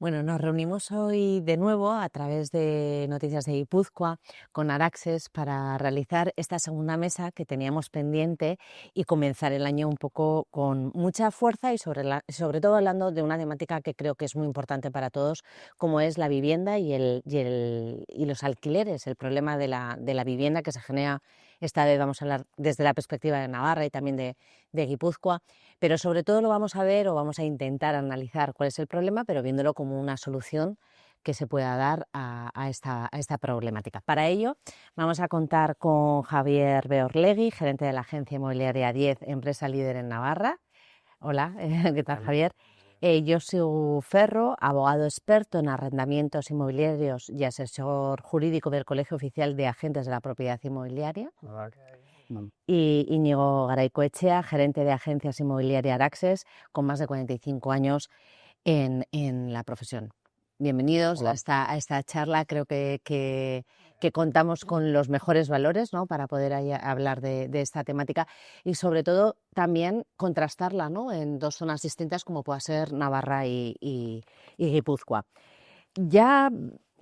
Bueno, nos reunimos hoy de nuevo a través de Noticias de Guipúzcoa con Araxes para realizar esta segunda mesa que teníamos pendiente y comenzar el año un poco con mucha fuerza y sobre todo hablando de una temática que creo que es muy importante para todos, como es la vivienda y los alquileres, el problema de la vivienda que se genera. Esta vez vamos a hablar desde la perspectiva de Navarra y también de Guipúzcoa, pero sobre todo lo vamos a ver o vamos a intentar analizar cuál es el problema, pero viéndolo como una solución que se pueda dar a esta problemática. Para ello vamos a contar con Javier Beorlegui, gerente de la agencia inmobiliaria 10, empresa líder en Navarra. Hola, ¿qué tal, Vale. Javier? Josu Ferro, abogado experto en arrendamientos inmobiliarios y asesor jurídico del Colegio Oficial de Agentes de la Propiedad Inmobiliaria. Hola. No. Y Íñigo Garaycoechea, gerente de agencias inmobiliarias Araxes, con más de 45 años en la profesión. Bienvenidos Hola. a esta charla. Creo que contamos con los mejores valores, ¿no?, para poder hablar de esta temática y sobre todo también contrastarla, ¿no?, en dos zonas distintas como pueda ser Navarra y Guipúzcoa. Ya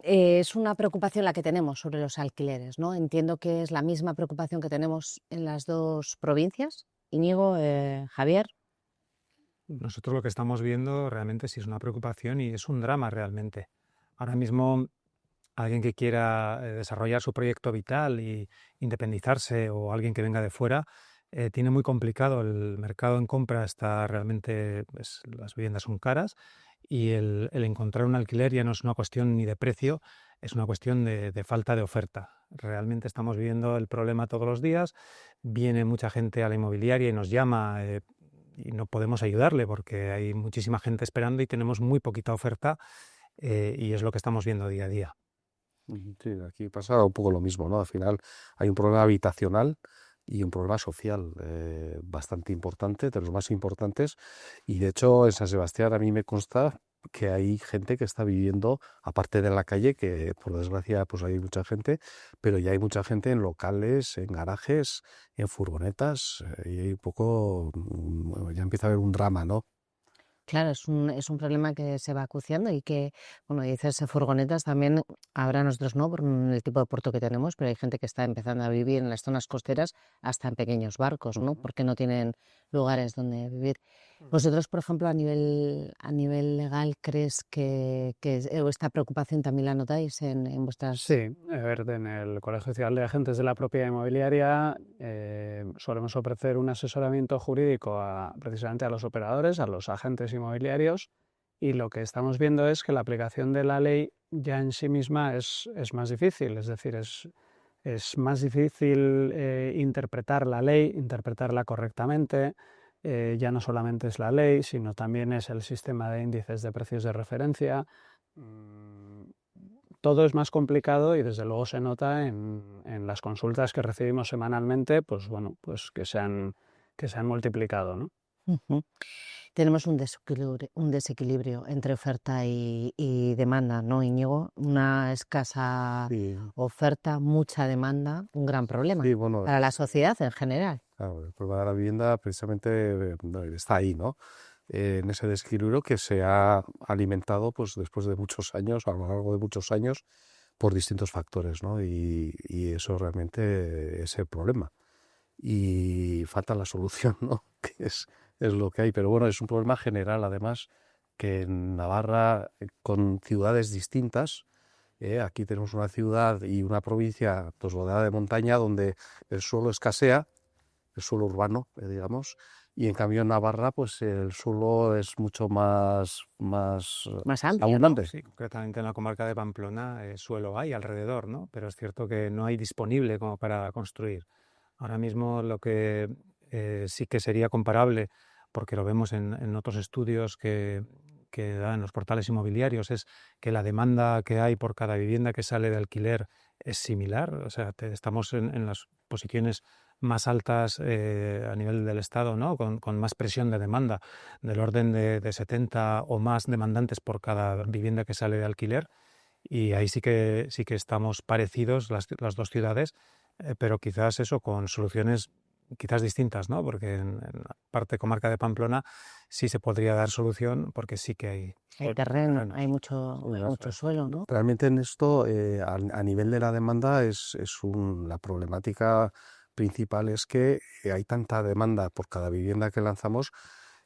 es una preocupación la que tenemos sobre los alquileres, ¿no? Entiendo que es la misma preocupación que tenemos en las dos provincias. Íñigo, Javier. Nosotros lo que estamos viendo realmente sí es una preocupación y es un drama realmente. Ahora mismo alguien que quiera desarrollar su proyecto vital y independizarse o alguien que venga de fuera, tiene muy complicado. El mercado en compra está realmente, pues, las viviendas son caras y el encontrar un alquiler ya no es una cuestión ni de precio, es una cuestión de falta de oferta. Realmente estamos viviendo el problema todos los días. Viene mucha gente a la inmobiliaria y nos llama y no podemos ayudarle porque hay muchísima gente esperando y tenemos muy poquita oferta, y es lo que estamos viendo día a día. Sí, aquí pasa un poco lo mismo, ¿no? Al final hay un problema habitacional y un problema social bastante importante, de los más importantes. Y de hecho en San Sebastián a mí me consta que hay gente que está viviendo, aparte de la calle, que por desgracia pues hay mucha gente, pero ya hay mucha gente en locales, en garajes, en furgonetas, y hay un poco, ya empieza a haber un drama, ¿no? Claro, es un problema que se va acuciando y que, bueno, dices furgonetas también, habrá nosotros no, por el tipo de puerto que tenemos, pero hay gente que está empezando a vivir en las zonas costeras hasta en pequeños barcos, ¿no? Porque no tienen lugares donde vivir. Vosotros, por ejemplo, a nivel legal, ¿crees o esta preocupación también la notáis en vuestras... Sí, a ver, en el Colegio Oficial de Agentes de la Propiedad Inmobiliaria solemos ofrecer un asesoramiento jurídico precisamente a los operadores, a los agentes inmobiliarios, y lo que estamos viendo es que la aplicación de la ley ya en sí misma es más difícil, es decir, es más difícil interpretar la ley, interpretarla correctamente. Ya no solamente es la ley, sino también es el sistema de índices de precios de referencia. Todo es más complicado y desde luego se nota en las consultas que recibimos semanalmente, pues bueno, pues que se han multiplicado, ¿no? Ujú. Tenemos un desequilibrio entre oferta y demanda, ¿no, Íñigo? Una escasa Sí, oferta, mucha demanda, un gran problema sí, bueno, para la sociedad en general. claro, el problema de la vivienda precisamente no, está ahí, ¿no? En ese desequilibrio que se ha alimentado pues después de muchos años, a lo largo de muchos años, por distintos factores, ¿no? Y eso realmente es el problema. Y falta la solución, ¿no? Que es lo que hay. Pero bueno, es un problema general, además, que en Navarra, con ciudades distintas, aquí tenemos una ciudad y una provincia pues rodeada de montaña donde el suelo escasea, el suelo urbano, digamos, y en cambio en Navarra pues el suelo es mucho más Más amplio, ¿no? abundante. Sí, concretamente en la comarca de Pamplona suelo hay alrededor, ¿no? Pero es cierto que no hay disponible como para construir. Ahora mismo lo que sí que sería comparable, porque lo vemos en otros estudios que dan los portales inmobiliarios, es que la demanda que hay por cada vivienda que sale de alquiler es similar. O sea, estamos en las posiciones más altas a nivel del Estado, ¿no? Con más presión de demanda, del orden de 70 o más demandantes por cada vivienda que sale de alquiler. Y ahí sí que estamos parecidos las dos ciudades, pero quizás eso con soluciones quizás distintas, ¿no? Porque en la parte comarca de Pamplona sí se podría dar solución porque sí que Hay terreno, terrenos. hay mucho suelo, ¿no? Realmente en esto, a nivel de la demanda, la problemática principal es que hay tanta demanda por cada vivienda que lanzamos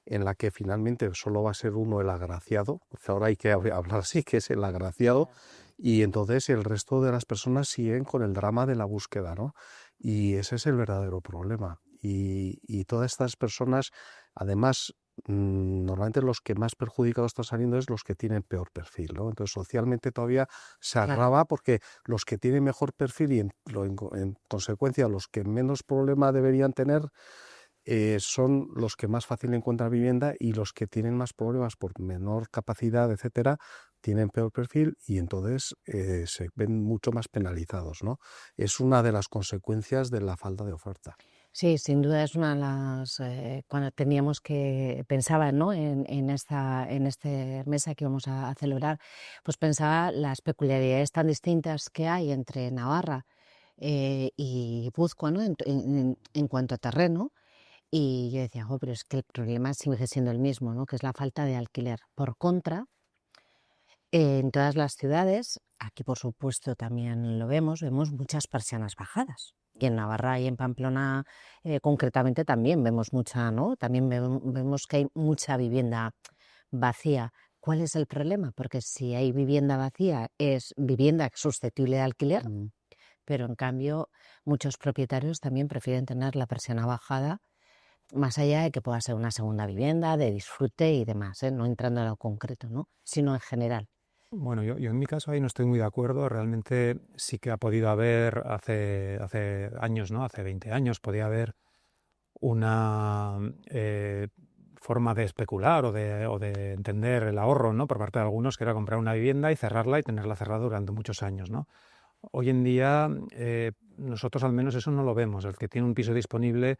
en la que finalmente solo va a ser uno el agraciado, porque ahora hay que hablar así, que es el agraciado, y entonces el resto de las personas siguen con el drama de la búsqueda, ¿no? Y ese es el verdadero problema. Y todas estas personas, además, normalmente los que más perjudicados están saliendo es los que tienen peor perfil, ¿no? Entonces socialmente todavía se Claro. agrava porque los que tienen mejor perfil y en consecuencia los que menos problema deberían tener son los que más fácil encuentran vivienda, y los que tienen más problemas por menor capacidad, etcétera, tienen peor perfil y entonces se ven mucho más penalizados, ¿no? Es una de las consecuencias de la falta de oferta. Sí, sin duda es una de las, cuando teníamos que, pensaba, ¿no? en esta mesa que vamos a celebrar, pues pensaba las peculiaridades tan distintas que hay entre Navarra y Guipúzcoa, ¿no? En cuanto a terreno, y yo decía, "Jo, pero es que el problema sigue siendo el mismo, ¿no? Que es la falta de alquiler. Por contra, en todas las ciudades, aquí por supuesto también lo vemos muchas persianas bajadas. Y en Navarra y en Pamplona concretamente también vemos mucha, ¿no? También vemos que hay mucha vivienda vacía. ¿Cuál es el problema? Porque si hay vivienda vacía es vivienda susceptible de alquiler, pero en cambio muchos propietarios también prefieren tener la persiana bajada, más allá de que pueda ser una segunda vivienda, de disfrute y demás, no entrando en lo concreto, ¿no? Sino en general. Bueno, yo en mi caso ahí no estoy muy de acuerdo. Realmente sí que ha podido haber hace años, ¿no? Hace 20 años podía haber una forma de especular o de entender el ahorro, ¿no? Por parte de algunos, que era comprar una vivienda y cerrarla y tenerla cerrada durante muchos años, ¿no? Hoy en día nosotros al menos eso no lo vemos. El que tiene un piso disponible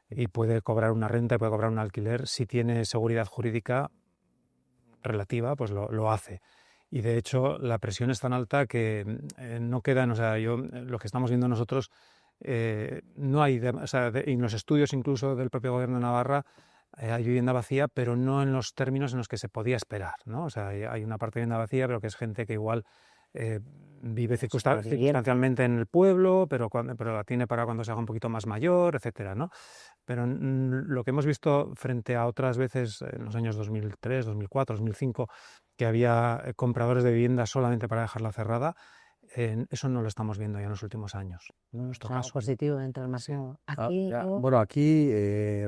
y puede cobrar una renta y puede cobrar un alquiler, si tiene seguridad jurídica relativa, pues lo hace. Y de hecho la presión es tan alta que no quedan, o sea, lo que estamos viendo nosotros, no hay, o sea, en los estudios incluso del propio Gobierno de Navarra hay vivienda vacía, pero no en los términos en los que se podía esperar, ¿no? O sea, hay una parte de vivienda vacía, pero que es gente que igual vive circunstancialmente en el pueblo, pero la tiene para cuando se haga un poquito más mayor, etcétera, ¿no? Pero lo que hemos visto frente a otras veces en los años 2003, 2004, 2005, que había compradores de vivienda solamente para dejarla cerrada, eso no lo estamos viendo ya en los últimos años. No es positivo dentro del mercado. Aquí, Bueno, aquí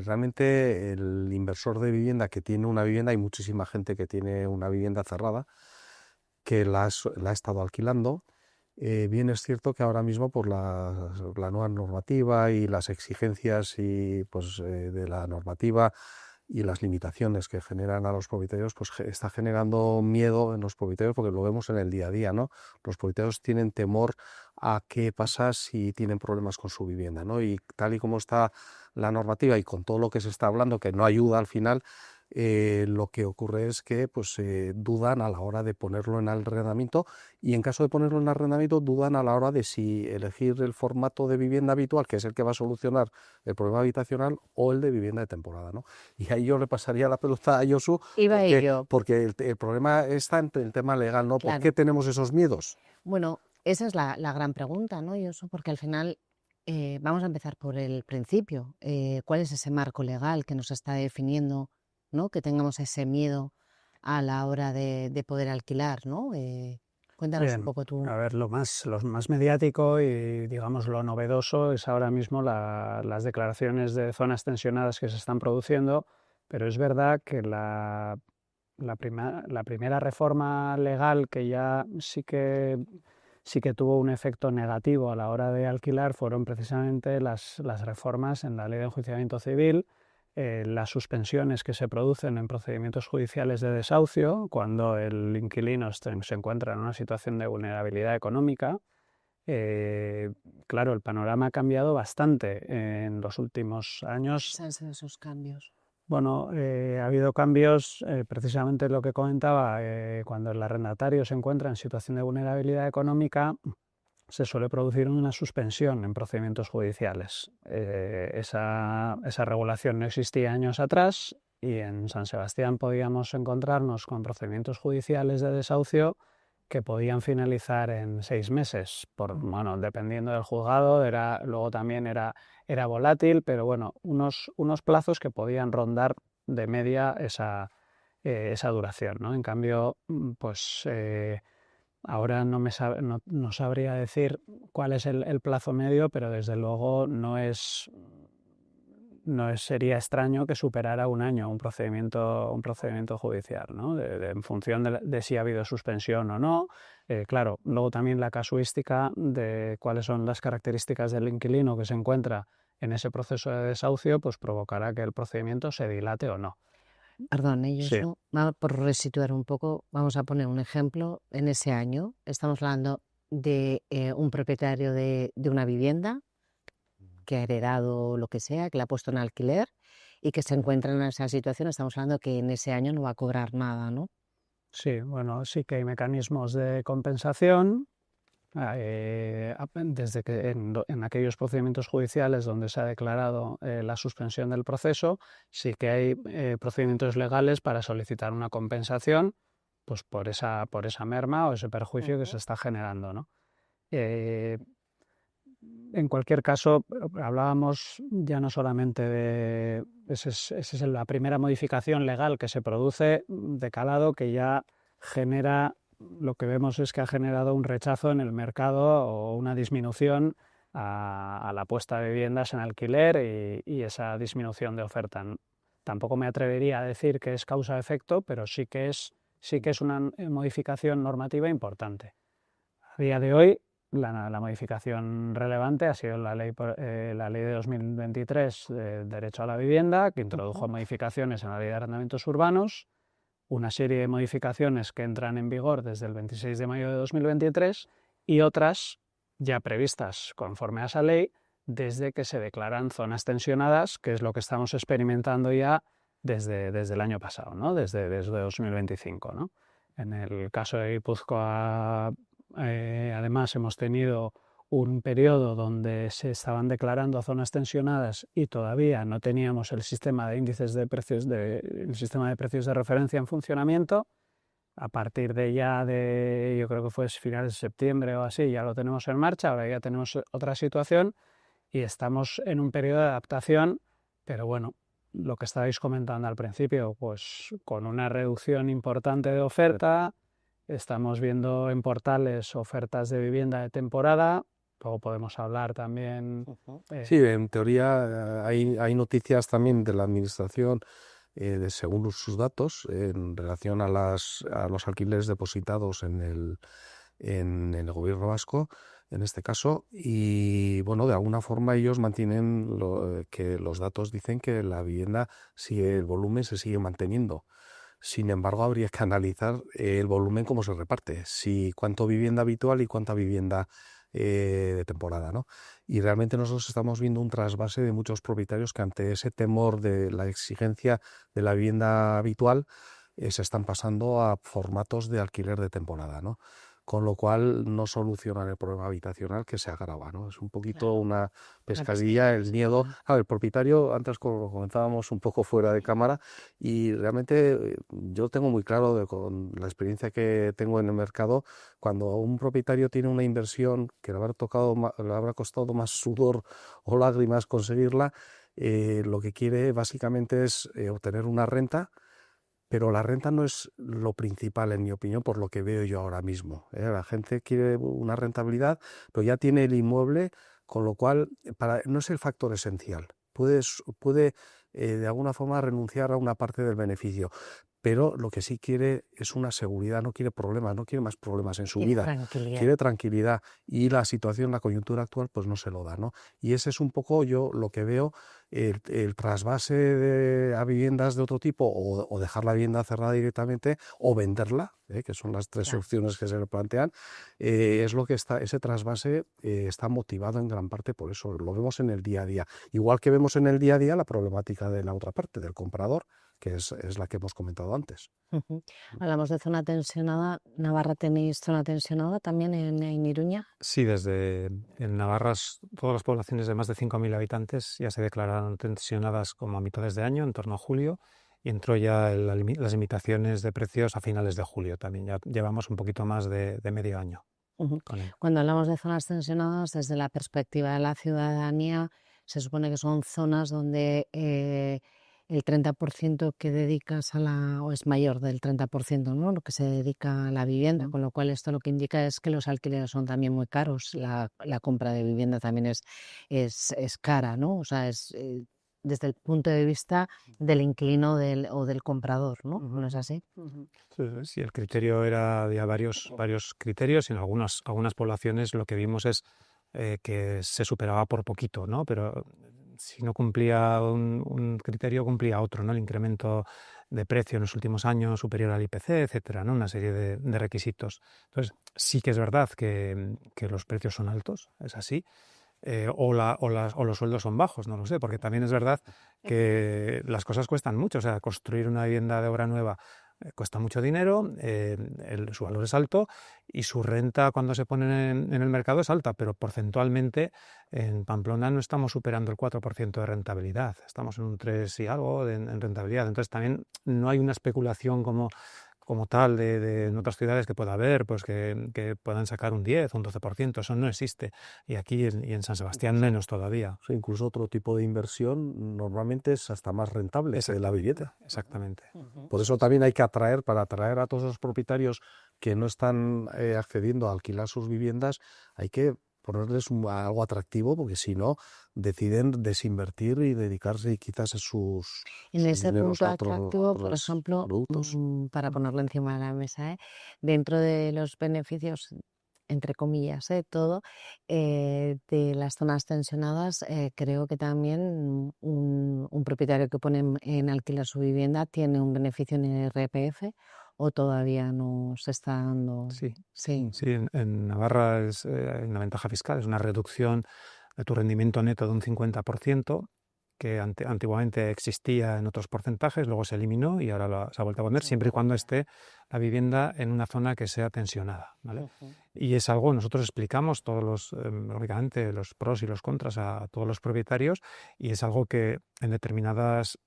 realmente el inversor de vivienda que tiene una vivienda, hay muchísima gente que tiene una vivienda cerrada, que la ha estado alquilando. Bien es cierto que ahora mismo por la nueva normativa y las exigencias de la normativa y las limitaciones que generan a los propietarios, pues está generando miedo en los propietarios, porque lo vemos en el día a día, ¿no? Los propietarios tienen temor a qué pasa si tienen problemas con su vivienda, ¿no? Y tal y como está la normativa y con todo lo que se está hablando, que no ayuda al final, lo que ocurre es que dudan a la hora de ponerlo en arrendamiento, y en caso de ponerlo en arrendamiento dudan a la hora de si elegir el formato de vivienda habitual, que es el que va a solucionar el problema habitacional, o el de vivienda de temporada, ¿no? Y ahí yo le pasaría la pelota a Josu, porque el problema está en el tema legal, ¿no? Claro. ¿Por qué tenemos esos miedos? Bueno, esa es la gran pregunta, ¿no, Josu? Porque al final vamos a empezar por el principio. ¿Cuál es ese marco legal que nos está definiendo, ¿no? Que tengamos ese miedo a la hora de poder alquilar, ¿no? Cuéntanos un poco tú. A ver, lo más mediático y, digamos, lo novedoso es ahora mismo las declaraciones de zonas tensionadas que se están produciendo, pero es verdad que la primera reforma legal que ya sí que tuvo un efecto negativo a la hora de alquilar fueron precisamente las reformas en la Ley de Enjuiciamiento Civil, las suspensiones que se producen en procedimientos judiciales de desahucio cuando el inquilino se encuentra en una situación de vulnerabilidad económica. Claro, el panorama ha cambiado bastante en los últimos años. ¿Cuáles han sido esos cambios? Bueno, ha habido cambios, precisamente lo que comentaba, cuando el arrendatario se encuentra en situación de vulnerabilidad económica, se suele producir una suspensión en procedimientos judiciales. Esa regulación no existía años atrás y en San Sebastián podíamos encontrarnos con procedimientos judiciales de desahucio que podían finalizar en 6 meses, bueno, dependiendo del juzgado, luego también era volátil, pero bueno, unos plazos que podían rondar de media esa duración, ¿no? En cambio, pues ahora no sabría decir cuál es el plazo medio, pero desde luego sería extraño que superara un año un procedimiento judicial, ¿no? En función de si ha habido suspensión o no. Claro, luego también la casuística de cuáles son las características del inquilino que se encuentra en ese proceso de desahucio, pues provocará que el procedimiento se dilate o no. Perdón, Sí. por resituar un poco, vamos a poner un ejemplo. En ese año estamos hablando de un propietario de una vivienda que ha heredado lo que sea, que la ha puesto en alquiler y que se encuentra en esa situación. Estamos hablando que en ese año no va a cobrar nada, ¿no? Sí, bueno, sí que hay mecanismos de compensación. Desde que en aquellos procedimientos judiciales donde se ha declarado la suspensión del proceso, sí que hay procedimientos legales para solicitar una compensación, pues por esa merma o ese perjuicio que se está generando, ¿no? En cualquier caso, hablábamos ya no solamente de... Esa es la primera modificación legal que se produce de calado, que ya genera... Lo que vemos es que ha generado un rechazo en el mercado o una disminución a la puesta de viviendas en alquiler y esa disminución de oferta. Tampoco me atrevería a decir que es causa-efecto, pero sí que es una modificación normativa importante. A día de hoy, la modificación relevante ha sido la ley de 2023 de Derecho a la Vivienda, que introdujo modificaciones en la Ley de Arrendamientos Urbanos, una serie de modificaciones que entran en vigor desde el 26 de mayo de 2023 y otras ya previstas conforme a esa ley desde que se declaran zonas tensionadas, que es lo que estamos experimentando ya desde el año pasado, ¿no? desde 2025. ¿no? En el caso de Guipúzcoa, además, hemos tenido un periodo donde se estaban declarando zonas tensionadas y todavía no teníamos el sistema de índices de precios el sistema de precios de referencia en funcionamiento. A partir de yo creo que fue finales de septiembre o así, ya lo tenemos en marcha. Ahora ya tenemos otra situación y estamos en un periodo de adaptación, pero bueno, lo que estabais comentando al principio, pues con una reducción importante de oferta. Estamos viendo en portales ofertas de vivienda de temporada. Luego podemos hablar también... Sí, en teoría hay noticias también de la Administración, según sus datos, en relación a los alquileres depositados en el Gobierno vasco, en este caso, y bueno, de alguna forma ellos mantienen que los datos dicen que la vivienda, el volumen se sigue manteniendo. Sin embargo, habría que analizar el volumen, cómo se reparte, cuánto vivienda habitual y cuánta vivienda de temporada, ¿no? Y realmente nosotros estamos viendo un trasvase de muchos propietarios que ante ese temor de la exigencia de la vivienda habitual se están pasando a formatos de alquiler de temporada, ¿no? Con lo cual no solucionan el problema habitacional, que se agrava, ¿no? Es un poquito una pescadilla, el miedo. El propietario, antes comentábamos un poco fuera de cámara, y realmente yo tengo muy claro con la experiencia que tengo en el mercado, cuando un propietario tiene una inversión que le habrá costado más sudor o lágrimas conseguirla, lo que quiere básicamente es obtener una renta. Pero la renta no es lo principal, en mi opinión, por lo que veo yo ahora mismo. La gente quiere una rentabilidad, pero ya tiene el inmueble, con lo cual no es el factor esencial. Puede de alguna forma renunciar a una parte del beneficio, pero lo que sí quiere es una seguridad, no quiere problemas, no quiere más problemas en su vida, quiere tranquilidad, y la situación, la coyuntura actual, pues no se lo da, ¿no? Y ese es un poco yo lo que veo, el trasvase a viviendas de otro tipo, o dejar la vivienda cerrada directamente, o venderla, que son las tres opciones que se le plantean. Es lo que ese trasvase está motivado en gran parte por eso, lo vemos en el día a día. Igual que vemos en el día a día la problemática de la otra parte, del comprador, que es la que hemos comentado antes. Ujú. Hablamos de zona tensionada. ¿Navarra tenéis zona tensionada también en Iruña? Sí, en Navarra todas las poblaciones de más de 5.000 habitantes ya se declararon tensionadas como a mitades de año, en torno a julio, y entró ya las limitaciones de precios a finales de julio también. Ya llevamos un poquito más de medio año Ujú. con él. Cuando hablamos de zonas tensionadas, desde la perspectiva de la ciudadanía, se supone que son zonas donde el 30% que dedicas o es mayor del 30%, ¿no? Lo que se dedica a la vivienda, con lo cual esto lo que indica es que los alquileres son también muy caros, la compra de vivienda también es cara, ¿no? O sea, desde el punto de vista del inquilino o del comprador, ¿no? ¿No es así? Sí, el criterio había varios criterios, y en algunas poblaciones lo que vimos es que se superaba por poquito, ¿no? Pero si no cumplía un criterio, cumplía otro, ¿no? El incremento de precio en los últimos años superior al IPC, etcétera, ¿no? Una serie de requisitos. Entonces, sí que es verdad que los precios son altos, es así. O los sueldos son bajos, no lo sé, porque también es verdad que las cosas cuestan mucho. O sea, construir una vivienda de obra nueva cuesta mucho dinero, su valor es alto, y su renta cuando se pone en el mercado es alta, pero porcentualmente en Pamplona no estamos superando el 4% de rentabilidad, estamos en un 3 y algo en rentabilidad. Entonces también no hay una especulación como tal en otras ciudades que pueda haber, pues que puedan sacar un 10 o un 12%, eso no existe. Y aquí y en San Sebastián menos todavía. O sea, incluso otro tipo de inversión normalmente es hasta más rentable que la vivienda. Exactamente. Por eso también hay que para atraer a todos los propietarios que no están accediendo a alquilar sus viviendas, hay que ponerles algo atractivo, porque si no, deciden desinvertir y dedicarse quizás sus En ese dineros punto a atractivo, por otros ejemplo, productos. para ponerlo encima de la mesa, dentro de los beneficios, entre comillas, todo, de las zonas tensionadas, creo que también un propietario que pone en alquiler su vivienda tiene un beneficio en el IRPF, o todavía no se está dando. Sí, Sí. en Navarra hay una ventaja fiscal, es una reducción de tu rendimiento neto de un 50%, que antiguamente existía en otros porcentajes, luego se eliminó y ahora se ha vuelto a poner, siempre y cuando esté la vivienda en una zona que sea tensionada, ¿vale? Y es algo, nosotros explicamos lógicamente, los pros y los contras a todos los propietarios, y es algo que en determinadas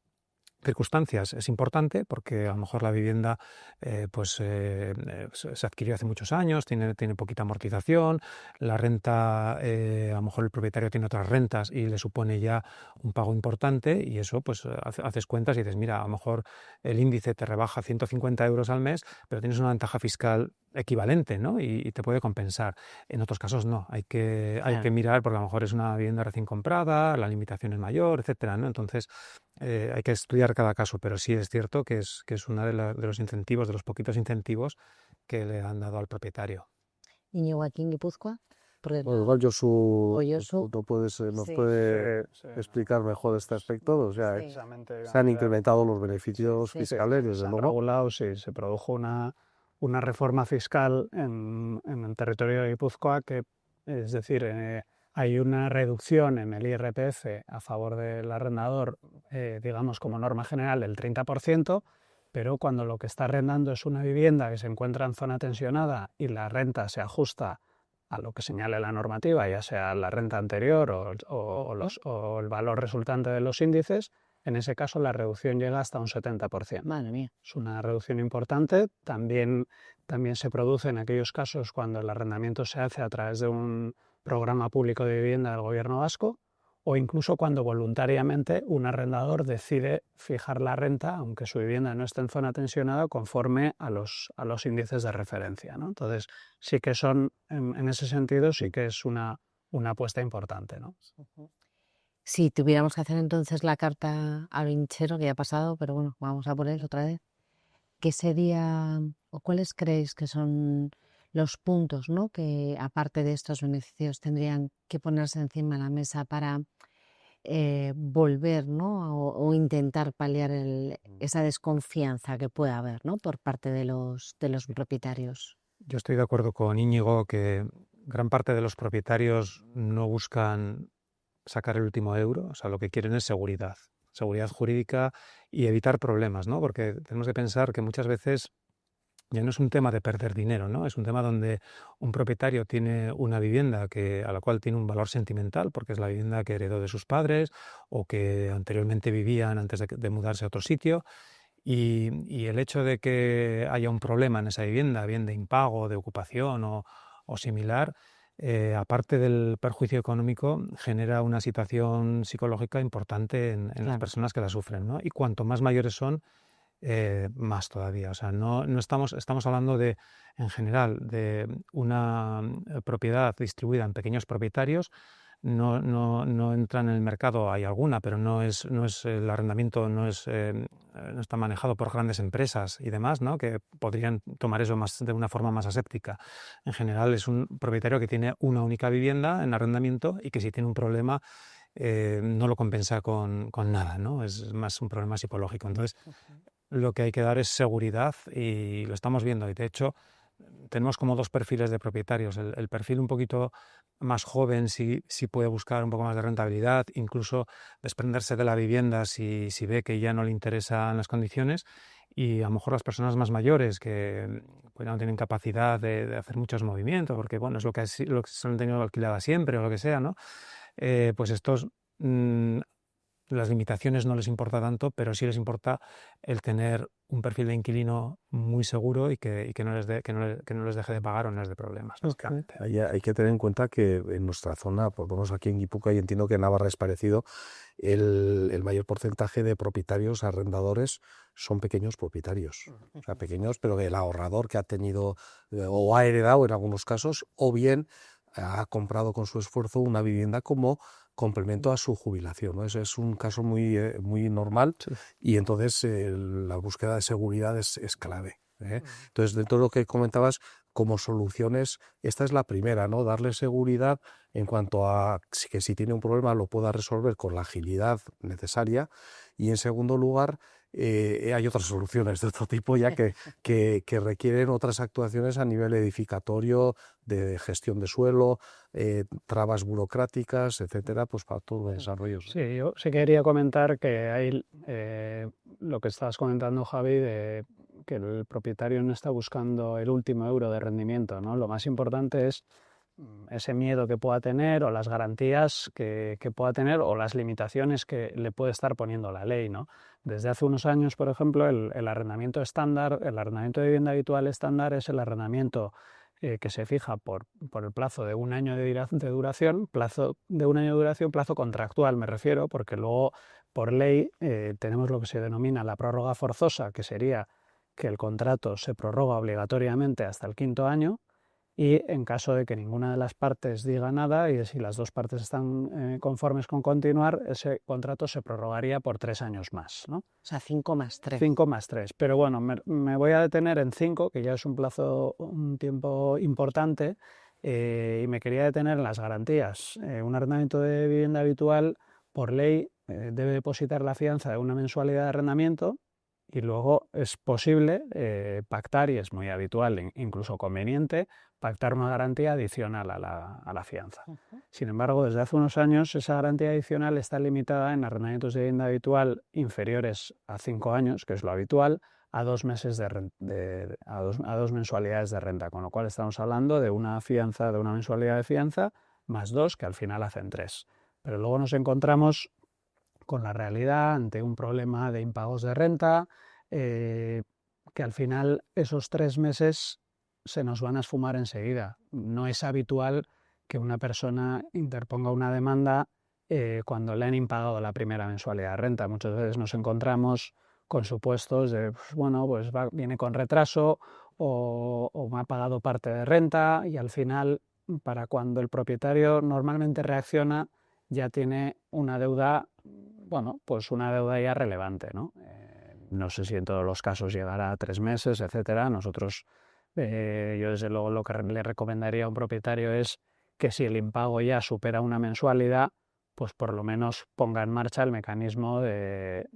circunstancias es importante, porque a lo mejor la vivienda se adquirió hace muchos años, tiene poquita amortización, la renta, a lo mejor el propietario tiene otras rentas y le supone ya un pago importante, y eso pues haces cuentas y dices, mira, a lo mejor el índice te rebaja 150 euros al mes, pero tienes una ventaja fiscal equivalente, ¿no? Y te puede compensar. En otros casos no, hay que mirar, porque a lo mejor es una vivienda recién comprada, la limitación es mayor, etcétera, ¿no? Entonces hay que estudiar cada caso, pero sí es cierto que es uno de los incentivos, de los poquitos incentivos que le han dado al propietario. Íñigo, aquí en Guipúzcoa. Bueno, igual Josu nos puede explicar mejor este aspecto. O sea, se han incrementado los beneficios fiscales, desde luego. Regulado, sí, se produjo una reforma fiscal en el territorio de Guipúzcoa, es decir, hay una reducción en el IRPF a favor del arrendador, digamos como norma general, del 30%, pero cuando lo que está arrendando es una vivienda que se encuentra en zona tensionada y la renta se ajusta a lo que señale la normativa, ya sea la renta anterior o el valor resultante de los índices, en ese caso la reducción llega hasta un 70%. Madre mía. Es una reducción importante. También se produce en aquellos casos cuando el arrendamiento se hace a través de un programa público de vivienda del Gobierno vasco, o incluso cuando voluntariamente un arrendador decide fijar la renta, aunque su vivienda no esté en zona tensionada, conforme a los índices de referencia, ¿no? Entonces, sí que en ese sentido, sí que es una apuesta importante, ¿no? Si tuviéramos que hacer entonces la carta al vinchero, que ya ha pasado, pero bueno, vamos a por él otra vez, ¿qué sería o cuáles creéis que son los puntos, ¿no?, que aparte de estos beneficios tendrían que ponerse encima de la mesa para volver, ¿no?, o intentar paliar esa desconfianza que pueda haber, ¿no?, por parte de los propietarios? Yo estoy de acuerdo con Íñigo que gran parte de los propietarios no buscan sacar el último euro, o sea, lo que quieren es seguridad. seguridad jurídica y evitar problemas, ¿no? Porque tenemos que pensar que muchas veces ya no es un tema de perder dinero, ¿no? Es un tema donde un propietario tiene una vivienda a la cual tiene un valor sentimental, porque es la vivienda que heredó de sus padres o que anteriormente vivían antes de mudarse a otro sitio. Y el hecho de que haya un problema en esa vivienda, bien de impago, de ocupación o similar, aparte del perjuicio económico, genera una situación psicológica importante en las Claro. personas que la sufren, ¿no? Y cuanto más mayores son, más todavía. O sea, no estamos hablando en general, de una propiedad distribuida en pequeños propietarios. No entra en el mercado, hay alguna, pero no es el arrendamiento no está manejado por grandes empresas y demás, ¿no? Que podrían tomar eso de una forma más aséptica. En general es un propietario que tiene una única vivienda en arrendamiento y que si tiene un problema no lo compensa con nada, ¿no? Es más un problema psicológico. Entonces, lo que hay que dar es seguridad y lo estamos viendo. Y de hecho, tenemos como dos perfiles de propietarios. El perfil un poquito más joven sí puede buscar un poco más de rentabilidad, incluso desprenderse de la vivienda si ve que ya no le interesan las condiciones. Y a lo mejor las personas más mayores que pues, no tienen capacidad de hacer muchos movimientos, porque bueno, es lo que se han tenido alquilada siempre o lo que sea, ¿no? Pues estos las limitaciones no les importa tanto, pero sí les importa el tener un perfil de inquilino muy seguro y que no les deje de pagar o no les dé problemas, básicamente. Hay que tener en cuenta que en nuestra zona, por lo menos aquí en Guipúzcoa, y entiendo que en Navarra es parecido, el mayor porcentaje de propietarios, arrendadores, son pequeños propietarios. O sea, pequeños, pero el ahorrador que ha tenido o ha heredado en algunos casos, o bien ha comprado con su esfuerzo una vivienda como complemento a su jubilación, ¿no? Ese es un caso muy normal y entonces la búsqueda de seguridad es clave, ¿eh? Entonces, dentro de lo que comentabas, como soluciones, esta es la primera, ¿no? Darle seguridad en cuanto a que si tiene un problema lo pueda resolver con la agilidad necesaria y en segundo lugar, hay otras soluciones de otro tipo ya que requieren otras actuaciones a nivel edificatorio, de gestión de suelo, trabas burocráticas, etcétera, pues para todos los desarrollos. Sí, yo sí quería comentar que hay lo que estabas comentando, Javi, de que el propietario no está buscando el último euro de rendimiento, ¿no? Lo más importante es ese miedo que pueda tener o las garantías que pueda tener o las limitaciones que le puede estar poniendo la ley, ¿no? Desde hace unos años, por ejemplo, el arrendamiento estándar, el arrendamiento de vivienda habitual estándar es el arrendamiento que se fija por el plazo de un año de duración, plazo contractual me refiero, porque luego por ley tenemos lo que se denomina la prórroga forzosa, que sería que el contrato se prorroga obligatoriamente hasta el 5.º año y en caso de que ninguna de las partes diga nada y si las dos partes están conformes con continuar, ese contrato se prorrogaría por 3 años más, ¿no? O sea, 5 más 3. 5 más 3. Pero bueno, me voy a detener en 5, que ya es un tiempo importante, y me quería detener en las garantías. Un arrendamiento de vivienda habitual, por ley, debe depositar la fianza de una mensualidad de arrendamiento y luego es posible pactar, y es muy habitual, incluso conveniente, pactar una garantía adicional a la fianza. Sin embargo, desde hace unos años esa garantía adicional está limitada en arrendamientos de vivienda habitual inferiores a 5 años, que es lo habitual, a 2 meses a dos mensualidades de renta, con lo cual estamos hablando de una fianza, de una mensualidad de fianza más 2, que al final hacen 3. Pero luego nos encontramos con la realidad ante un problema de impagos de renta, que al final esos 3 meses se nos van a esfumar enseguida. No es habitual que una persona interponga una demanda cuando le han impagado la primera mensualidad de renta. Muchas veces nos encontramos con supuestos de, pues viene con retraso o me ha pagado parte de renta y al final, para cuando el propietario normalmente reacciona, ya tiene una deuda, pues una deuda ya relevante, ¿no? No sé si en todos los casos llegará a 3 meses, etcétera. Nosotros, yo desde luego lo que le recomendaría a un propietario es que si el impago ya supera una mensualidad, pues por lo menos ponga en marcha el mecanismo de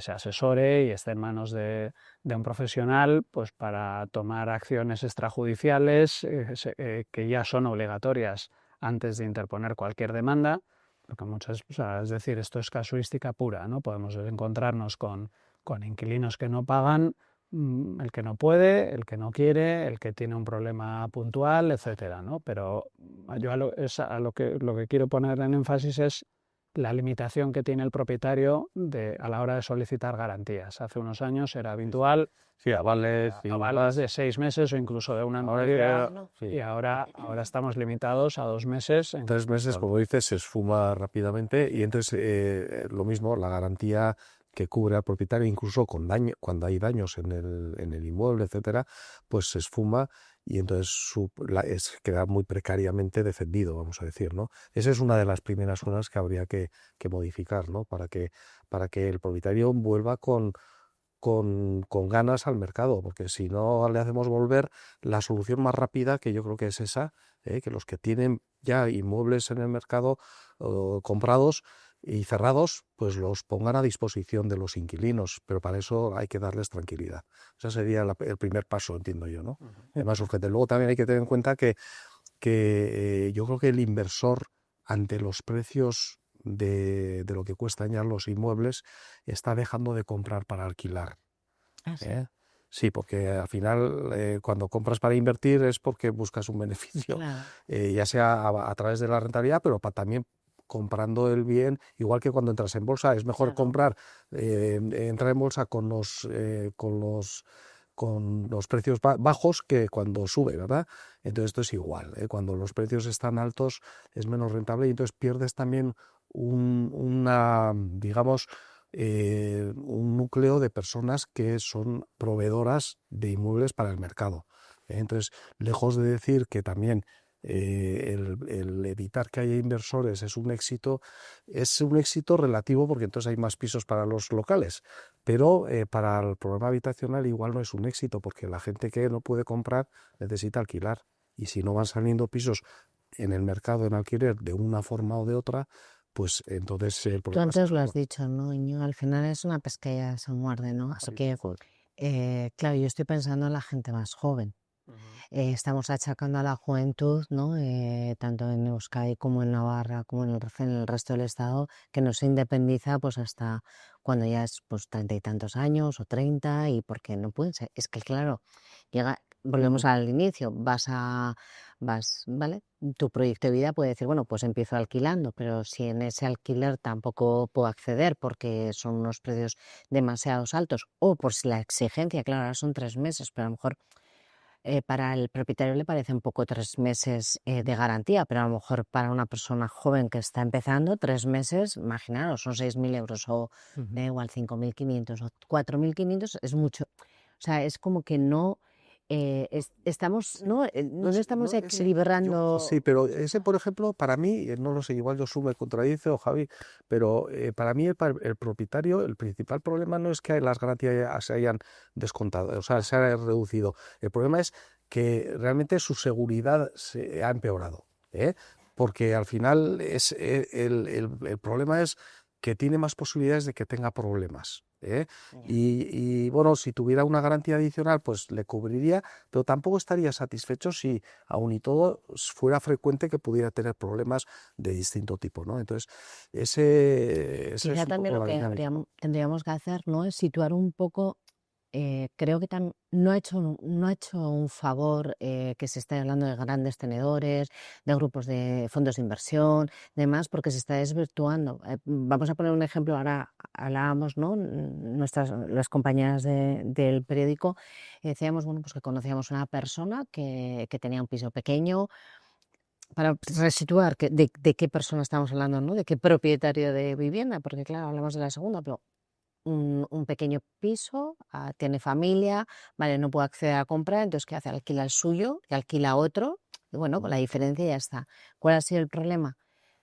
se asesore y esté en manos de un profesional, pues para tomar acciones extrajudiciales que ya son obligatorias antes de interponer cualquier demanda, porque o sea, es decir, esto es casuística pura, ¿no? Podemos encontrarnos con inquilinos que no pagan, el que no puede, el que no quiere, el que tiene un problema puntual, etcétera, ¿no? Pero yo a lo que quiero poner en énfasis es la limitación que tiene el propietario a la hora de solicitar garantías. Hace unos años era habitual Sí, avales, avales de 6 meses o incluso de una Ahora anualidad, ya, y sí. ahora estamos limitados a 2 meses. 3 meses, como dices, se esfuma rápidamente y entonces lo mismo, la garantía que cubre al propietario, incluso con daño, cuando hay daños en el inmueble, etcétera, pues se esfuma y entonces queda muy precariamente defendido, vamos a decir, ¿no? Esa es una de las primeras cosas que habría que modificar, ¿no? Para que el propietario vuelva con ganas al mercado, porque si no le hacemos volver, la solución más rápida, que yo creo que es esa, que los que tienen ya inmuebles en el mercado comprados y cerrados, pues los pongan a disposición de los inquilinos, pero para eso hay que darles tranquilidad. Ese sería el primer paso, entiendo yo, ¿no? Además, urgente. Luego también hay que tener en cuenta que yo creo que el inversor, ante los precios de lo que cuestan ya los inmuebles, está dejando de comprar para alquilar. Ah, sí. Sí, porque al final cuando compras para invertir es porque buscas un beneficio, Claro. ya sea a través de la rentabilidad, pero también comprando el bien, igual que cuando entras en bolsa, es mejor Claro. entrar en bolsa con los precios bajos que cuando sube, ¿verdad? Entonces esto es igual, cuando los precios están altos es menos rentable y entonces pierdes también digamos, un núcleo de personas que son proveedoras de inmuebles para el mercado. Entonces, lejos de decir que también el evitar que haya inversores es un éxito relativo porque entonces hay más pisos para los locales, pero para el problema habitacional igual no es un éxito porque la gente que no puede comprar necesita alquilar y si no van saliendo pisos en el mercado en alquiler de una forma o de otra, pues entonces el Tú problema antes lo será has dicho, ¿no, Íñigo? Al final es una pesquería se muerde, ¿no? Así que, claro, yo estoy pensando en la gente más joven. Estamos achacando a la juventud, ¿no? Tanto en Euskadi como en Navarra, como en el resto del Estado, que no se independiza pues hasta cuando ya es pues 30 y tantos años o 30 y porque no pueden ser. Es que claro, volvemos al inicio, ¿vale? Tu proyecto de vida puede decir, bueno, pues empiezo alquilando, pero si en ese alquiler tampoco puedo acceder porque son unos precios demasiado altos o por si la exigencia, claro, ahora son 3 meses, pero a lo mejor para el propietario le parecen poco 3 meses de garantía, pero a lo mejor para una persona joven que está empezando, 3 meses, imaginaros, son 6.000 euros o da igual, 5.500 o 4.500, es mucho. O sea, es como que no estamos, ¿no? No estamos Sí, equilibrando. pero ese, por ejemplo, para mí, no lo sé, igual Josu me contradice o Javi, pero para mí el propietario, el principal problema no es que las garantías se hayan descontado, o sea, se haya reducido. El problema es que realmente su seguridad se ha empeorado, porque al final el problema es que tiene más posibilidades de que tenga problemas. Y bueno, si tuviera una garantía adicional, pues le cubriría, pero tampoco estaría satisfecho si aún y todo fuera frecuente que pudiera tener problemas de distinto tipo, ¿no? Entonces, ese Quizá es un también poco lo la que dinámica. tendríamos que hacer, ¿no? Es situar un poco. Creo que no ha hecho un favor que se esté hablando de grandes tenedores, de grupos de fondos de inversión, demás, porque se está desvirtuando. Vamos a poner un ejemplo, ahora hablábamos, ¿no? Las compañeras del periódico, decíamos, bueno, pues que conocíamos una persona que tenía un piso pequeño, para resituar de qué persona estamos hablando, ¿no? De qué propietario de vivienda, porque claro, hablamos de la segunda, pero un pequeño piso, tiene familia, vale, no puede acceder a comprar, entonces ¿qué hace? Alquila el suyo y alquila otro, y bueno, con la diferencia ya está. ¿Cuál ha sido el problema?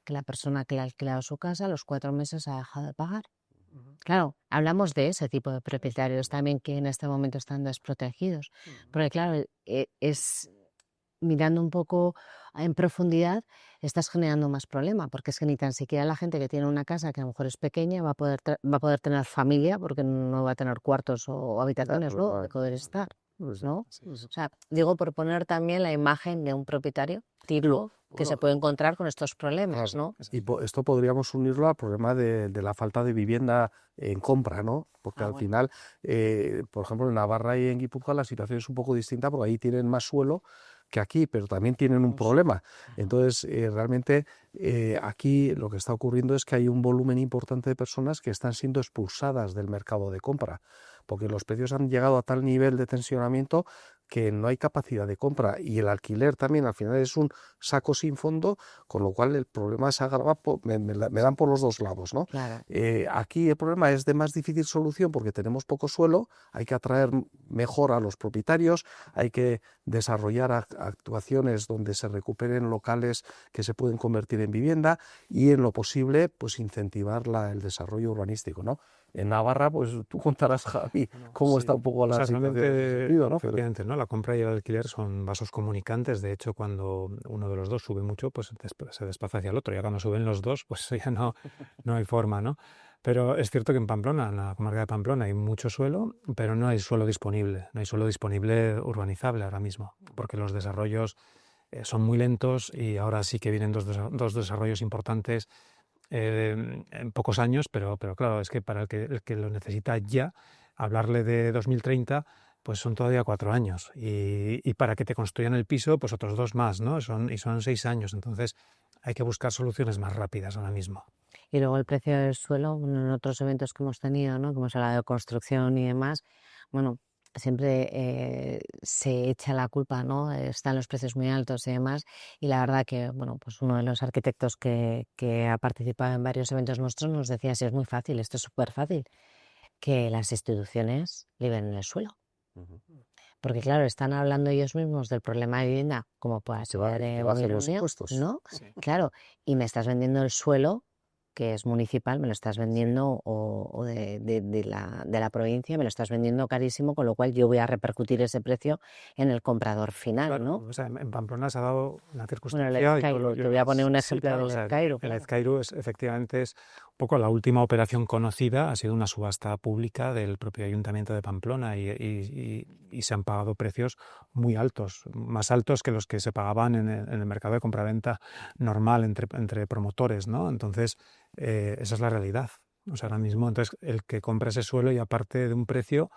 Que la persona que le ha alquilado su casa a los 4 meses ha dejado de pagar. Claro, hablamos de ese tipo de propietarios también que en este momento están desprotegidos, porque claro, es mirando un poco en profundidad, estás generando más problema, porque es que ni tan siquiera la gente que tiene una casa que a lo mejor es pequeña va a poder tener familia porque no va a tener cuartos o habitaciones, ¿no? De poder estar. ¿no? O sea, digo por poner también la imagen de un propietario tipo que se puede encontrar con estos problemas, ¿no? Y esto podríamos unirlo al problema de la falta de vivienda en compra, ¿no? Porque al final, por ejemplo, en Navarra y en Guipúzcoa la situación es un poco distinta porque ahí tienen más suelo que aquí, pero también tienen un problema. Entonces, realmente aquí lo que está ocurriendo es que hay un volumen importante de personas que están siendo expulsadas del mercado de compra, porque los precios han llegado a tal nivel de tensionamiento que no hay capacidad de compra, y el alquiler también al final es un saco sin fondo, con lo cual el problema se agrava, me dan por los dos lados, ¿no? Claro. Aquí el problema es de más difícil solución porque tenemos poco suelo, hay que atraer mejor a los propietarios, hay que desarrollar actuaciones donde se recuperen locales que se pueden convertir en vivienda y en lo posible pues incentivar el desarrollo urbanístico, ¿no? En Navarra, pues tú contarás, Javi, cómo está un poco la situación en ese sentido, ¿no? Efectivamente, ¿no? La compra y el alquiler son vasos comunicantes. De hecho, cuando uno de los dos sube mucho, pues se desplaza hacia el otro. Ya cuando suben los dos, pues ya no hay forma, ¿no? Pero es cierto que en Pamplona, en la comarca de Pamplona, hay mucho suelo, pero no hay suelo disponible. No hay suelo disponible urbanizable ahora mismo, porque los desarrollos son muy lentos y ahora sí que vienen dos desarrollos importantes en pocos años, pero claro, es que para el que lo necesita ya, hablarle de 2030, pues son todavía 4 años. Y para que te construyan el piso, pues otros 2 más, ¿no? Son 6 años. Entonces hay que buscar soluciones más rápidas ahora mismo. Y luego el precio del suelo, en otros eventos que hemos tenido, ¿no? Que hemos hablado de construcción y demás, bueno, siempre se echa la culpa, ¿no? Están los precios muy altos y demás, y la verdad que, bueno, pues uno de los arquitectos que ha participado en varios eventos nuestros nos decía, sí, es muy fácil, esto es súper fácil, que las instituciones liberen el suelo. Porque claro, están hablando ellos mismos del problema de vivienda, como pueda ser los impuestos, ¿no? Sí. Claro, y me estás vendiendo el suelo que es municipal, me lo estás vendiendo, o de la provincia, me lo estás vendiendo carísimo, con lo cual yo voy a repercutir ese precio en el comprador final, Claro, ¿no? o sea, en Pamplona se ha dado una Bueno, circunstancia. el Ezcairu, te voy a poner un ejemplo claro, del o sea, Ezcairu. el Claro. Ezcairu efectivamente es un poco la última operación conocida, ha sido una subasta pública del propio Ayuntamiento de Pamplona y se han pagado precios muy altos, más altos que los que se pagaban en el mercado de compraventa normal entre promotores, ¿no? Entonces, esa es la realidad. O sea, ahora mismo, entonces, el que compra ese suelo y aparte de un precio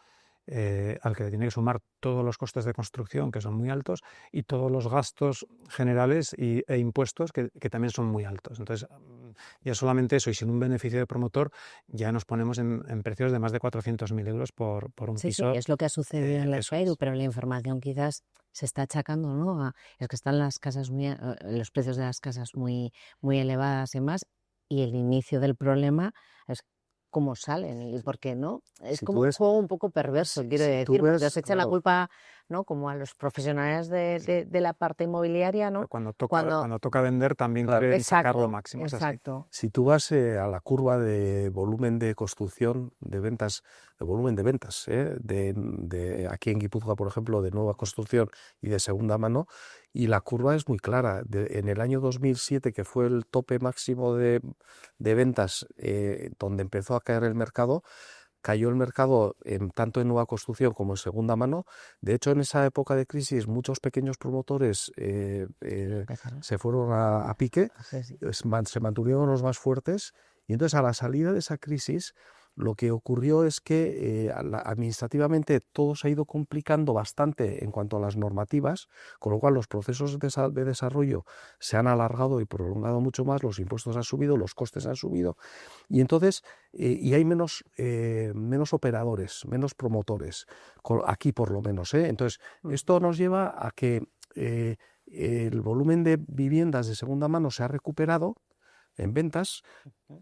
al que le tiene que sumar todos los costes de construcción, que son muy altos, y todos los gastos generales e impuestos, que también son muy altos. Entonces, ya solamente eso, y sin un beneficio de promotor, ya nos ponemos en precios de más de 400.000 euros por un piso. Sí, es lo que ha sucedido en el Ezcairu, pero la información quizás se está achacando, ¿no? Es que están las casas los precios de las casas muy, muy elevadas y más, y el inicio del problema es cómo salen y por qué no. Es como un juego un poco perverso, quiero decir, porque os echan la culpa, ¿no? Como a los profesionales de la parte inmobiliaria, ¿no? Cuando toca vender también quieren sacar lo máximo. Exacto. Si tú vas a la curva de volumen de construcción, de ventas, de volumen de ventas, de aquí en Guipúzcoa, por ejemplo, de nueva construcción y de segunda mano, y la curva es muy clara. En el año 2007, que fue el tope máximo de ventas, donde empezó a caer el mercado, cayó el mercado tanto en nueva construcción como en segunda mano. De hecho, en esa época de crisis, muchos pequeños promotores se fueron a pique, se mantuvieron los más fuertes, y entonces a la salida de esa crisis lo que ocurrió es que administrativamente todo se ha ido complicando bastante en cuanto a las normativas, con lo cual los procesos de desarrollo se han alargado y prolongado mucho más, los impuestos han subido, los costes han subido, y entonces y hay menos operadores, menos promotores, aquí por lo menos. Entonces, esto nos lleva a que el volumen de viviendas de segunda mano se ha recuperado en ventas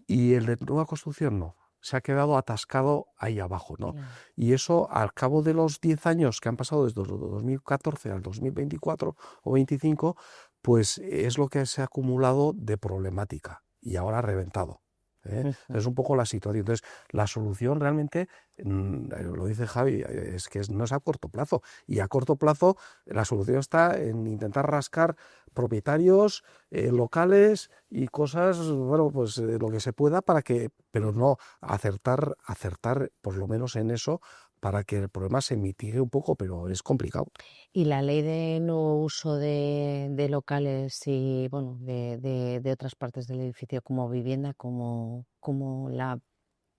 y el de nueva construcción no. Se ha quedado atascado ahí abajo, ¿no? Y eso, al cabo de los 10 años que han pasado desde el 2014 al 2024 o 2025, pues es lo que se ha acumulado de problemática y ahora ha reventado. Es un poco la situación. Entonces, la solución realmente, lo dice Javi, es que no es a corto plazo. Y a corto plazo la solución está en intentar rascar propietarios, locales y cosas, bueno, pues lo que se pueda pero no acertar por lo menos en eso, para que el problema se mitigue un poco, pero es complicado. Y la ley de no uso de locales y bueno, de otras partes del edificio como vivienda, como la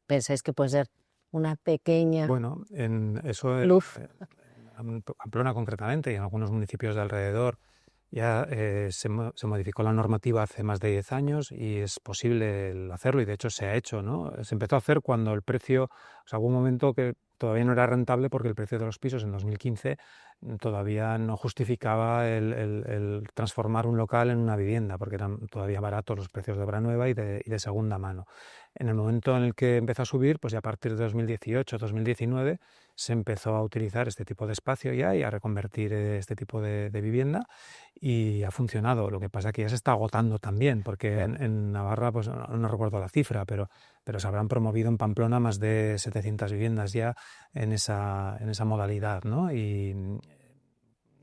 pensáis que puede ser una pequeña Bueno, en eso, luz. en Pamplona concretamente y en algunos municipios de alrededor, ya se modificó la normativa hace más de 10 años y es posible el hacerlo, y de hecho se ha hecho, ¿no? Se empezó a hacer cuando el precio, o sea, hubo un momento que todavía no era rentable porque el precio de los pisos en 2015 todavía no justificaba el transformar un local en una vivienda, porque eran todavía baratos los precios de obra nueva y de segunda mano. En el momento en el que empezó a subir, pues ya a partir de 2018, 2019, se empezó a utilizar este tipo de espacio ya y a reconvertir este tipo de vivienda, y ha funcionado. Lo que pasa es que ya se está agotando también, porque en Navarra, pues no recuerdo la cifra, pero se habrán promovido en Pamplona más de 700 viviendas ya en esa modalidad, ¿no? Y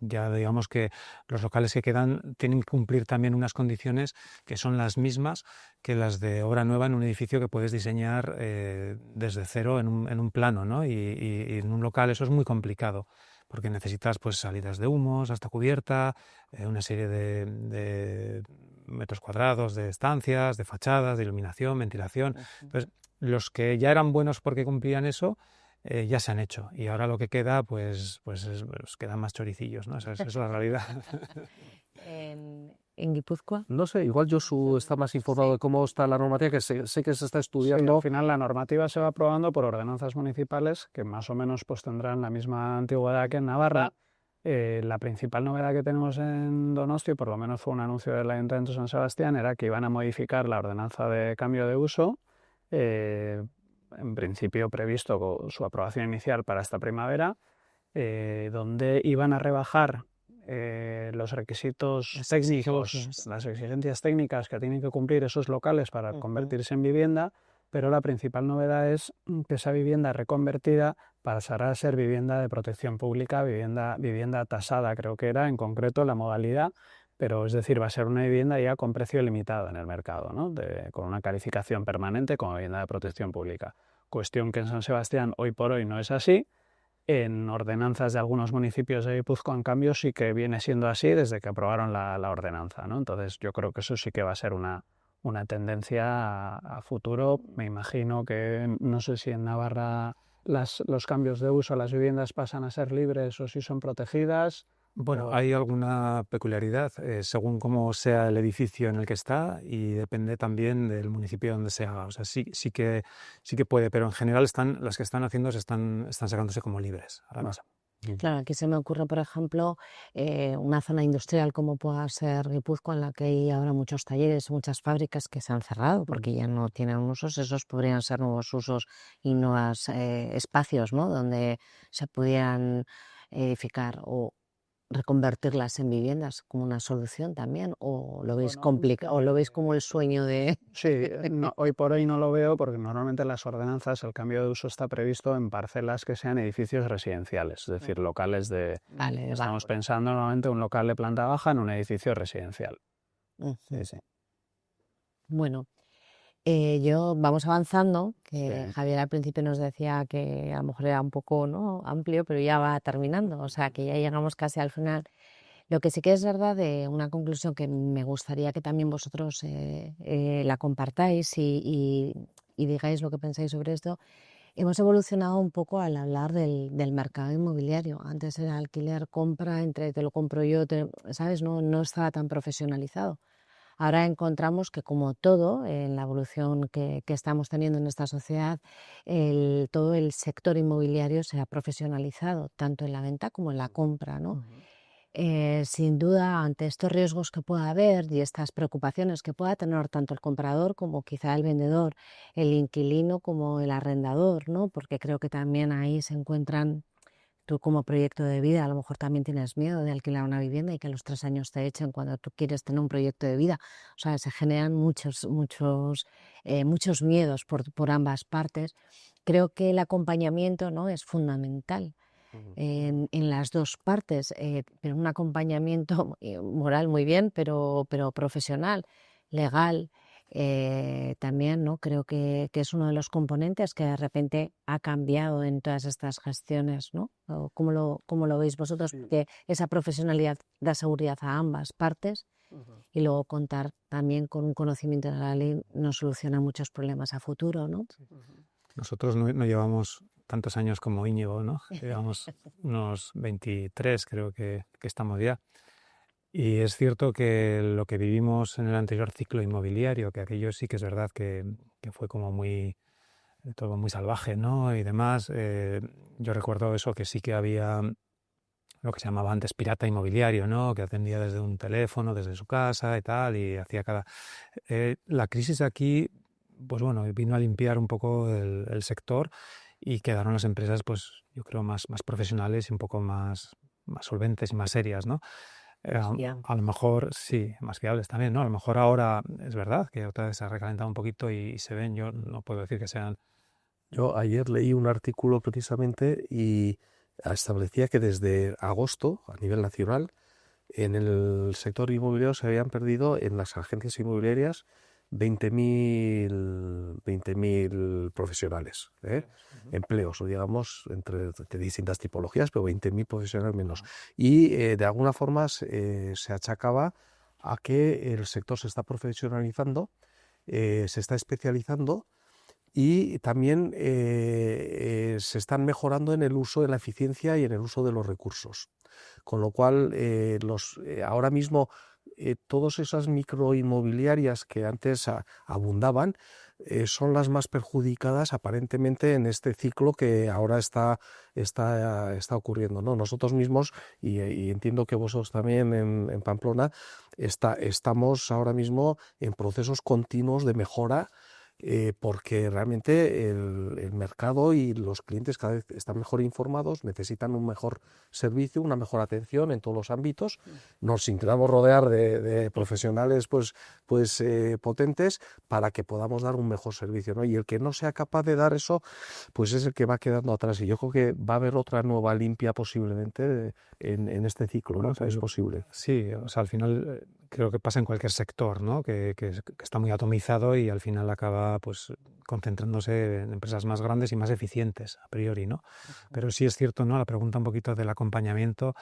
ya digamos que los locales que quedan tienen que cumplir también unas condiciones que son las mismas que las de obra nueva en un edificio que puedes diseñar desde cero en un plano, ¿no? Y en un local eso es muy complicado, porque necesitas pues salidas de humos hasta cubierta, una serie de metros cuadrados de estancias, de fachadas, de iluminación, ventilación. Entonces, los que ya eran buenos porque cumplían eso, ya se han hecho, y ahora lo que queda pues quedan más choricillos, ¿no? Esa es la realidad. En Guipúzcoa. No sé, igual Josu está más informado de cómo está la normativa, que sé que se está Sí, estudiando. al final la normativa se va aprobando por ordenanzas municipales que más o menos pues tendrán la misma antigüedad que en Navarra. La principal novedad que tenemos en Donosti, por lo menos fue un anuncio del Ayuntamiento de San Sebastián, era que iban a modificar la ordenanza de cambio de uso, en principio previsto con su aprobación inicial para esta primavera, donde iban a rebajar los requisitos técnicos, las exigencias técnicas que tienen que cumplir esos locales para convertirse en vivienda, pero la principal novedad es que esa vivienda reconvertida pasará a ser vivienda de protección pública, vivienda tasada, creo que era en concreto la modalidad, pero es decir, va a ser una vivienda ya con precio limitado en el mercado, ¿no? Con una calificación permanente como vivienda de protección pública. Cuestión que en San Sebastián hoy por hoy no es así. En ordenanzas de algunos municipios de Guipúzcoa, en cambio, sí que viene siendo así desde que aprobaron la ordenanza, ¿no? Entonces yo creo que eso sí que va a ser una tendencia a futuro. Me imagino que, no sé si en Navarra los cambios de uso, las viviendas pasan a ser libres o si son protegidas. Bueno, hay alguna peculiaridad según cómo sea el edificio en el que está, y depende también del municipio donde se haga. O sea, sí que puede, pero en general las que están haciendo están sacándose como libres ahora mismo. Claro, aquí se me ocurre, por ejemplo, una zona industrial como pueda ser Guipúzcoa, en la que hay ahora muchos talleres, muchas fábricas que se han cerrado porque ya no tienen usos. Esos podrían ser nuevos usos y nuevos espacios, ¿no? Donde se pudieran edificar o reconvertirlas en viviendas como una solución también, o lo veis complicado, o lo veis como el sueño de... Sí, no, hoy por hoy no lo veo, porque normalmente en las ordenanzas el cambio de uso está previsto en parcelas que sean edificios residenciales, es decir, locales de... Vale, Estamos pensando normalmente un local de planta baja en un edificio residencial. Sí, sí. Bueno, vamos avanzando, que Sí. Javier al principio nos decía que a lo mejor era un poco, ¿no?, amplio, pero ya va terminando, o sea que ya llegamos casi al final. Lo que sí que es verdad, de una conclusión que me gustaría que también vosotros la compartáis y digáis lo que pensáis sobre esto. Hemos evolucionado un poco al hablar del mercado inmobiliario. Antes era alquiler, compra, entre te lo compro yo, ¿sabes? No estaba tan profesionalizado. Ahora encontramos que, como todo, en la evolución que estamos teniendo en esta sociedad, todo el sector inmobiliario se ha profesionalizado, tanto en la venta como en la compra, ¿no? Sin duda, ante estos riesgos que pueda haber y estas preocupaciones que pueda tener tanto el comprador como quizá el vendedor, el inquilino como el arrendador, ¿no? Porque creo que también ahí se encuentran, tú como proyecto de vida, a lo mejor también tienes miedo de alquilar una vivienda y que a los 3 años te echen cuando tú quieres tener un proyecto de vida. O sea, se generan muchos miedos por ambas partes. Creo que el acompañamiento, ¿no?, es fundamental en las dos partes, pero un acompañamiento moral muy bien, pero profesional, legal, también, ¿no? Creo que es uno de los componentes que de repente ha cambiado en todas estas gestiones, ¿no? ¿Cómo lo veis vosotros? Sí. Porque esa profesionalidad da seguridad a ambas partes y luego contar también con un conocimiento de la ley nos soluciona muchos problemas a futuro, ¿no? Nosotros no llevamos tantos años como Íñigo, ¿no? Llevamos unos 23, creo que estamos ya. Y es cierto que lo que vivimos en el anterior ciclo inmobiliario, que aquello sí que es verdad que fue como todo muy salvaje, ¿no? Y demás, yo recuerdo eso, que sí que había lo que se llamaba antes pirata inmobiliario, ¿no? Que atendía desde un teléfono, desde su casa y tal, y hacía la crisis aquí, pues bueno, vino a limpiar un poco el sector y quedaron las empresas, pues yo creo, más profesionales y un poco más solventes y más serias, ¿no? A lo mejor, sí, más fiables también, ¿no? A lo mejor ahora es verdad que otra vez se ha recalentado un poquito y se ven, yo no puedo decir que sean... Yo ayer leí un artículo precisamente y establecía que desde agosto, a nivel nacional, en el sector inmobiliario se habían perdido en las agencias inmobiliarias 20.000 profesionales, empleos, o digamos, de distintas tipologías, pero 20.000 profesionales menos. Y de alguna forma se achacaba a que el sector se está profesionalizando, se está especializando y también se están mejorando en el uso de la eficiencia y en el uso de los recursos. Con lo cual, ahora mismo, todas esas microinmobiliarias que antes abundaban son las más perjudicadas aparentemente en este ciclo que ahora está ocurriendo, ¿no? Nosotros mismos, y entiendo que vosotros también en Pamplona, estamos ahora mismo en procesos continuos de mejora, porque realmente el mercado y los clientes cada vez están mejor informados, necesitan un mejor servicio, una mejor atención en todos los ámbitos. Nos intentamos rodear de profesionales potentes para que podamos dar un mejor servicio, ¿no? Y el que no sea capaz de dar eso, pues es el que va quedando atrás. Y yo creo que va a haber otra nueva limpia posiblemente en este ciclo, ¿no? O sea, es posible. Sí, o sea, al final creo que pasa en cualquier sector, ¿no? Que está muy atomizado y al final acaba pues concentrándose en empresas más grandes y más eficientes a priori, ¿no? Pero sí es cierto, ¿no? La pregunta un poquito del acompañamiento,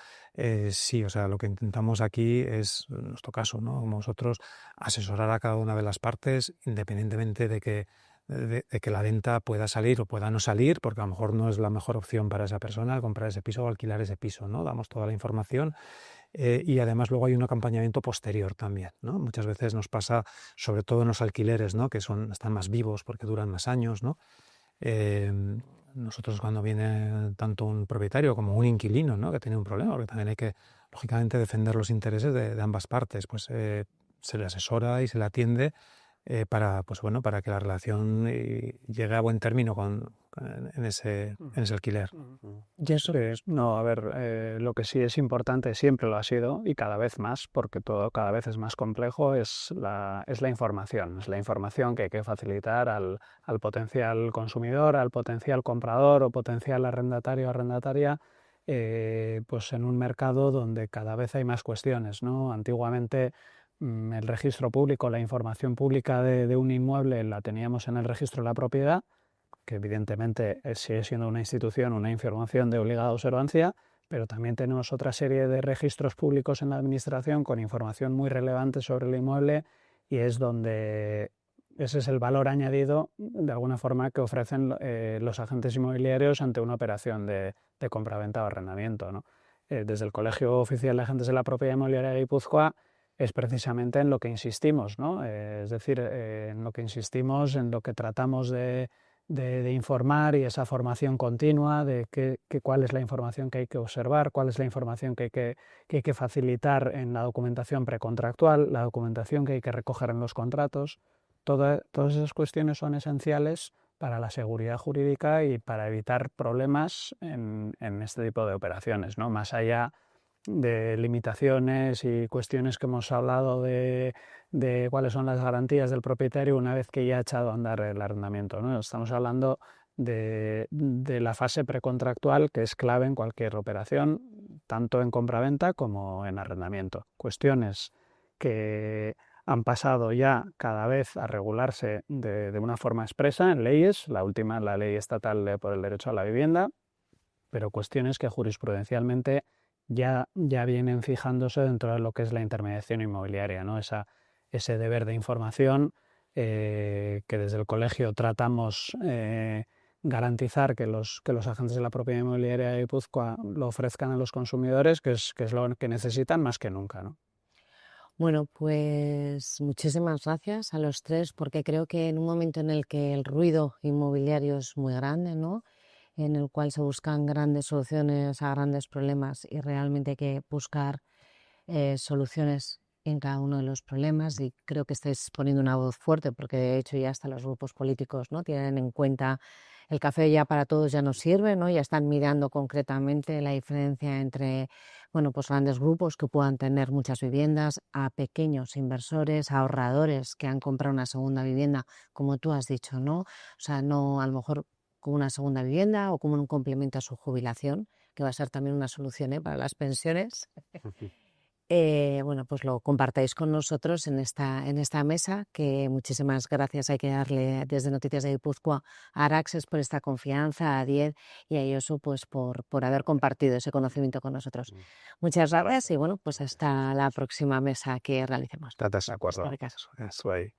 sí, o sea, lo que intentamos aquí es, en nuestro caso, ¿no? Como vosotros, asesorar a cada una de las partes independientemente de que la venta pueda salir o pueda no salir, porque a lo mejor no es la mejor opción para esa persona comprar ese piso o alquilar ese piso, ¿no? Damos toda la información. Y además luego hay un acompañamiento posterior también, ¿no? Muchas veces nos pasa, sobre todo en los alquileres, ¿no? Que están más vivos porque duran más años, ¿no? Nosotros cuando viene tanto un propietario como un inquilino, ¿no? Que tiene un problema, porque también hay que, lógicamente, defender los intereses de ambas partes, pues se le asesora y se le atiende para que la relación llegue a buen término en ese alquiler. Y eso es, no, a ver, lo que sí es importante, siempre lo ha sido y cada vez más, porque todo cada vez es más complejo, es la información. Es la información que hay que facilitar al potencial consumidor, al potencial comprador o potencial arrendatario o arrendataria, pues en un mercado donde cada vez hay más cuestiones, ¿no? Antiguamente el registro público, la información pública de un inmueble la teníamos en el registro de la propiedad, que evidentemente sigue siendo una institución, una información de obligada observancia, pero también tenemos otra serie de registros públicos en la administración con información muy relevante sobre el inmueble y es donde ese es el valor añadido de alguna forma que ofrecen los agentes inmobiliarios ante una operación de compraventa o arrendamiento, ¿no? Desde el Colegio Oficial de Agentes de la Propiedad Inmobiliaria de Guipúzcoa es precisamente en lo que insistimos, ¿no? Es decir, en lo que insistimos, en lo que tratamos de informar y esa formación continua de cuál es la información que hay que observar, cuál es la información que hay que facilitar en la documentación precontractual, la documentación que hay que recoger en los contratos. Todas esas cuestiones son esenciales para la seguridad jurídica y para evitar problemas en este tipo de operaciones, ¿no? Más allá de limitaciones y cuestiones que hemos hablado de cuáles son las garantías del propietario una vez que ya ha echado a andar el arrendamiento, ¿no? Estamos hablando de la fase precontractual, que es clave en cualquier operación, tanto en compraventa como en arrendamiento. Cuestiones que han pasado ya cada vez a regularse de una forma expresa en leyes, la última la ley estatal por el derecho a la vivienda, pero cuestiones que jurisprudencialmente ya vienen fijándose dentro de lo que es la intermediación inmobiliaria, ¿no? Ese deber de información que desde el colegio tratamos garantizar que los agentes de la propiedad inmobiliaria de Guipúzcoa lo ofrezcan a los consumidores, que es lo que necesitan más que nunca, ¿no? Bueno, pues muchísimas gracias a los tres, porque creo que en un momento en el que el ruido inmobiliario es muy grande, ¿no?, en el cual se buscan grandes soluciones a grandes problemas y realmente hay que buscar soluciones en cada uno de los problemas, y creo que estáis poniendo una voz fuerte, porque de hecho ya hasta los grupos políticos, ¿no?, tienen en cuenta el café ya para todos ya no sirve, ¿no?, ya están mirando concretamente la diferencia entre, bueno, pues grandes grupos que puedan tener muchas viviendas, a pequeños inversores, ahorradores que han comprado una segunda vivienda, como tú has dicho, ¿no? O sea, no a lo mejor como una segunda vivienda o como un complemento a su jubilación, que va a ser también una solución, para las pensiones. Bueno, pues lo compartáis con nosotros en esta mesa, que muchísimas gracias hay que darle desde Noticias de Guipúzcoa a Araxes por esta confianza, a Diez y a Josu pues por haber compartido ese conocimiento con nosotros. Muchas gracias y bueno, pues hasta la próxima mesa que realicemos. Eskerrik asko. Eskerrik asko. Ez bai.